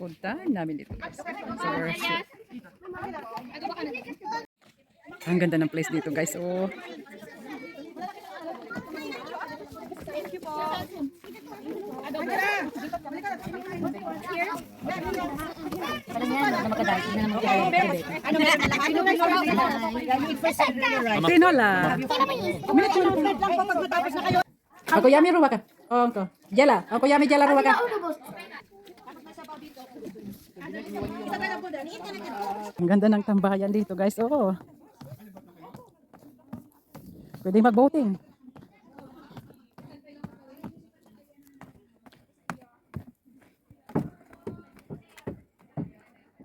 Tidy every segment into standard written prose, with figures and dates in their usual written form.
puntahan namin dito guys. Sa worship. Ang ganda ng place dito guys. Oh. Thank you po. Tinola. Ako yami ruwa ka. Oh, ko. Jela. Ako yami jela ruwa ka. Ang ganda ng tambayan dito guys. Oh. Pwede mag-boating.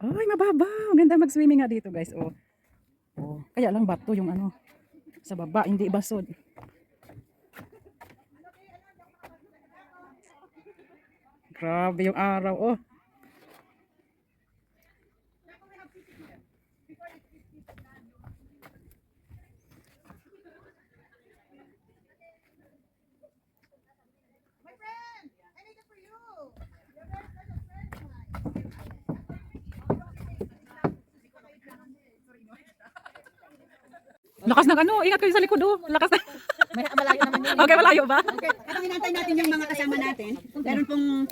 Ay, mababa. Ang ganda mag-swimming nga dito, guys. Oh. Oh, kaya lang bato yung ano sa baba, hindi basod. Grabe yung araw, oh. Lakas ng ano, ingat kayo sa likod oh. Lakas na. Malayo naman yun. Okay, malayo ba? Okay, ito hinantay natin yung mga kasama natin. Meron pong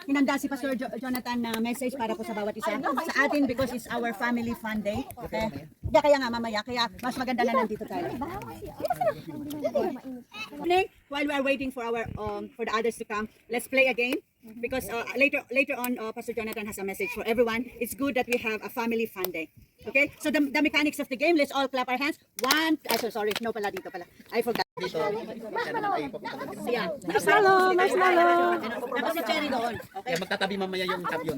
hinanda si Pastor Jonathan na message para po sa bawat isa. Sa atin because it's our family fun day. Okay. Kaya nga mamaya, kaya mas maganda na nandito tayo. While we are waiting for our for the others to come, let's play a game. Because later on, Pastor Jonathan has a message for everyone. It's good that we have a family fun day. Okay? So the mechanics of the game, let's all clap our hands. One, sorry, no pala dito pala. I forgot. Yeah. Marshmallow, marshmallow. Tapos si Cherry doon. Okay? Yeah, magtatabi mamaya yung champion.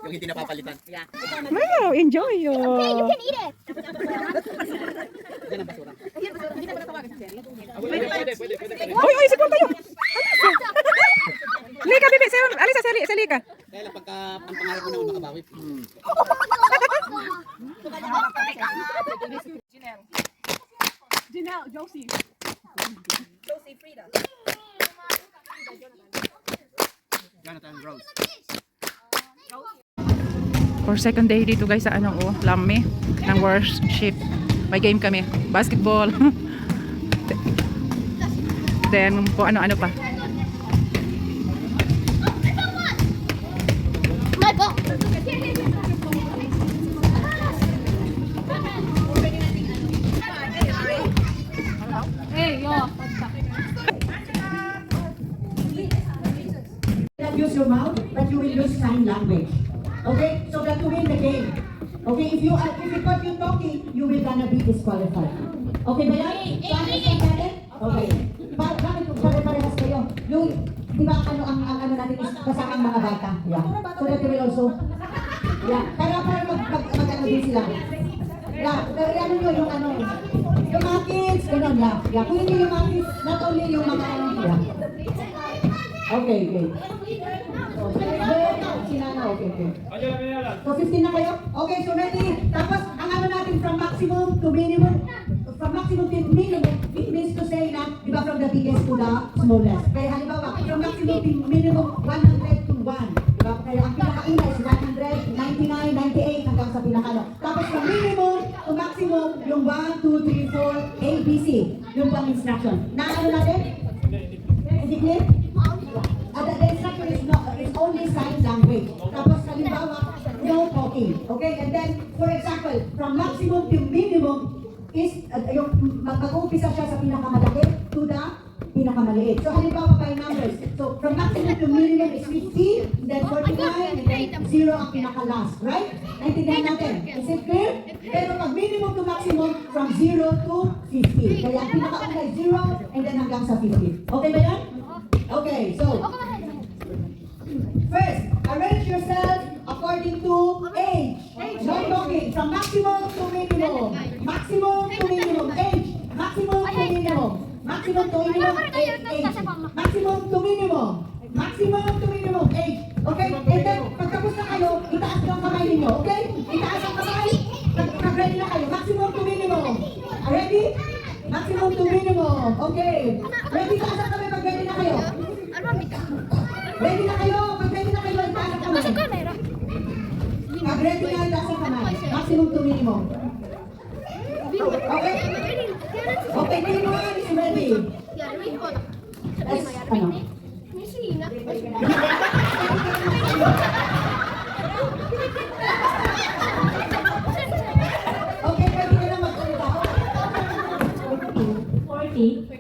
Yung hindi napapalitan. Yeah. Wow, enjoy yo. You can eat it. Yan ang basura. Hindi na ba natawagan si Cherry? Pwede. Oy, siguro tayo. Lika, bibi, alisa sa lika. Dahil pagka ang pangarap mo naman makabawi. Janelle, Josie. Josie, Frida. Jonathan Rose. For second day dito guys sa ano oh, Lami ng worship. May game kami, basketball. Then po ano-ano pa. My ball. Hey, yo. Not use your mouth, but you will use sign language. Okay, so that to win the game. Okay, if you continue talking, you will gonna be disqualified. Okay ba yan? Okay. Bakit kung pare-parehas kayo? Yung, di ba ano ang natin is kasamang mga bata? Yeah. So that you will also, yeah. Para mag-ano din sila. Yeah, pero ano nyo yung ano, yung mga kids, gano'n, yeah. Yeah, kung hindi yung mga kids, not only yung mga, yeah. Okay. Okay. So 15 na kayo? Okay, so ready? Tapos, ang ano natin from maximum to minimum, from maximum to minimum, it means to say na, di ba from the biggest to the smallest. Kaya halimbawa, from maximum to minimum, 100 to 1. Diba? Kaya ang pinakauna is 100, 99, 98 hanggang sa pinakano. Tapos from minimum to maximum, yung 1, 2, 3, 4, A, B, C. Yung pang instruction. Na ano natin? Hindi clear? The instruction is only sign language. Tapos halimbawa, no talking. Okay? And then, for example, from maximum to minimum is, yung mag-uumpisa siya sa pinakamalaki to the pinakamaliit. So halimbawa by numbers. So from maximum to minimum is 50, then 49, and then 0 ang pinaka-last. Right? Naintindihan natin? Is it clear? Pero pag minimum to maximum, from 0 to 50. Kaya ang pinaka-una is 0, and then hanggang sa 50. Okay ba yan? Okay, so first, arrange yourself according to age. No talking. From maximum to minimum. Maximum to minimum. Age. Maximum to minimum. Maximum to minimum. Age. Maximum to minimum. Maximum to minimum. Age. Okay? And then, pagkapos na kayo, itaas nyo ang kamay ninyo. Okay? Itaas ang kamay. Pag-ready na kayo. Maximum to minimum. Ready? Maximum to minimum. Okay. Ready? Taas ang kamay pag ready na kayo. Ready na kayo? Pag ready na kayo, itaas ang kamay. ready na taas ang kamay. Maximum to minimum. Okay? Okay, team 1 is ready. Yes, ano? Okay, pwede ka na magsalita. 40.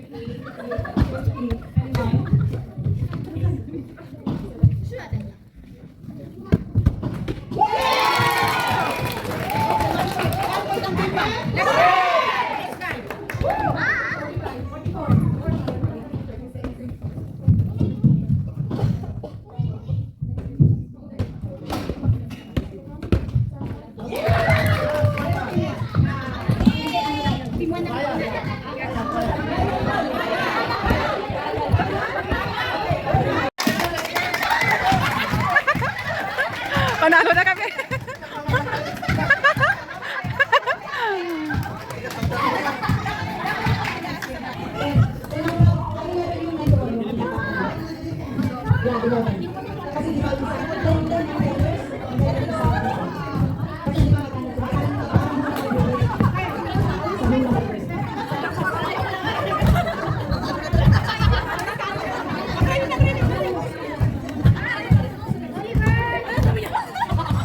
Panalo na kami.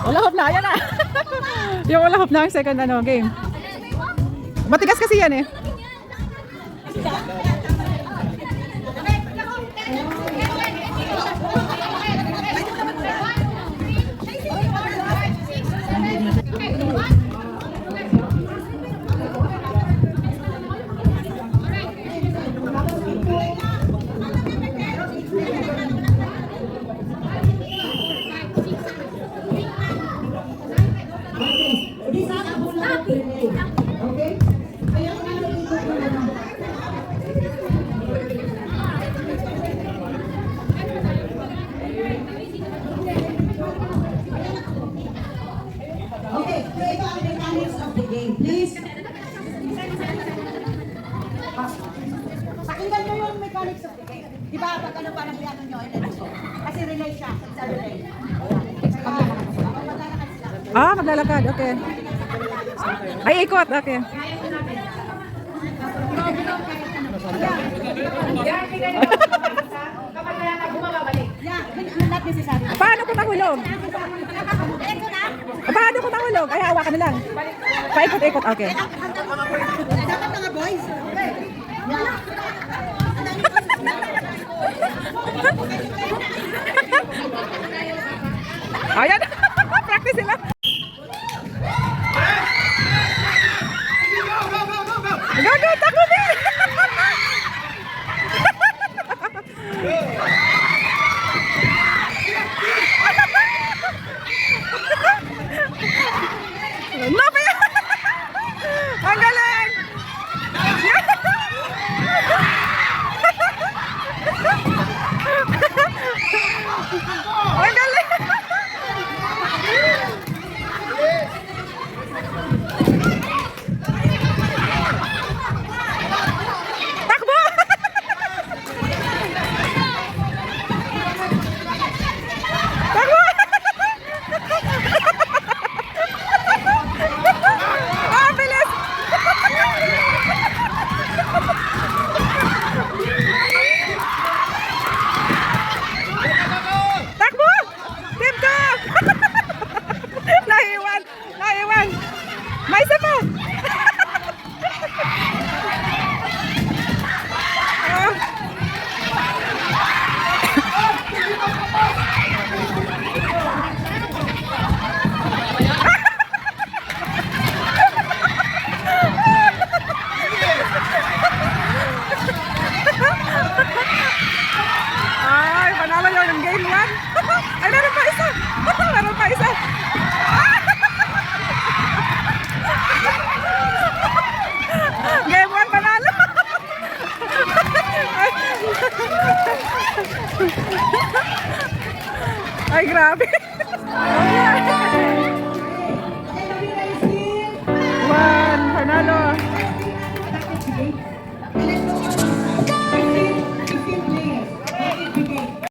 Wala hop na, yan na. Yung wala hop na ang second ano, game. Matigas kasi yan eh. This is a full of grenade. Okay? Kaya kung ano yung ito na. Okay, so ito ang mechanics of the game. Please. Pakinggan nyo yung mechanics of the game. Di ba, pag ano parang piano nyo, kasi relay siya. It's a relay. Ah, maglalakad. Okay. Ay, ikot. Okay. Not necessary. Paano ko nahulog? Paano ko nahulog? Ay, hawakan na lang. Paikot-ikot. Okay. Dapat mga boys. Okay. Ayan. Practice sila. Gago, takbo din! Napi! Ang galing! Ang galing! Takbo! Takbo! Ah, bilis! Takbo! Team ko! Naiwan! Naiwan! May isa pa! Ah. Ay, panalo yun ng game 1. Ay, meron pa isa. Meron pa isa. Game 1 panalo. Ay, grabe. Okay, the winner is here. 1, panalo.